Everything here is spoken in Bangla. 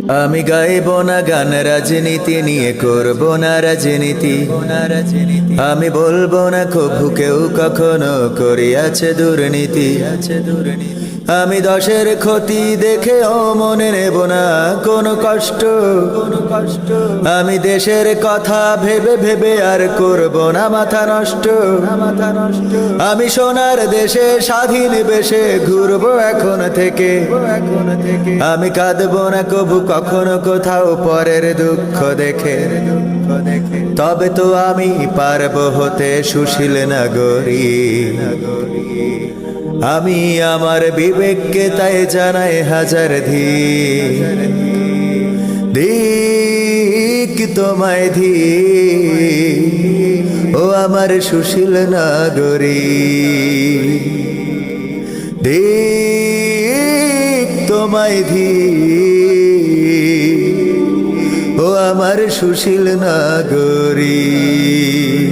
আমি গাইব না গান রাজনীতি নিয়ে, করব না রাজনীতি। আমি বলবো না কভু কেউ কখনো করিয়াছে দুর্নীতি। আমি দশের ক্ষতি দেখেও মনে নেব না কোনো কষ্ট। আমি দেশের কথা ভেবে ভেবে আর করব না মাথা নষ্ট। আমি সোনার দেশে স্বাধীন বেশে ঘুরবো এখন থেকে। আমি কাঁদবো না কভু কখনো কোথাও পরের দুঃখ দেখে। তবে তো আমি পারবো হতে সুশীল নাগরিক। আমি আমার বিবেককে তাই জানাই হাজার ধিক তোমায় ও আমার সুশীল নাগরিক। ধিক তোমায় ও আমার সুশীল নাগরিক।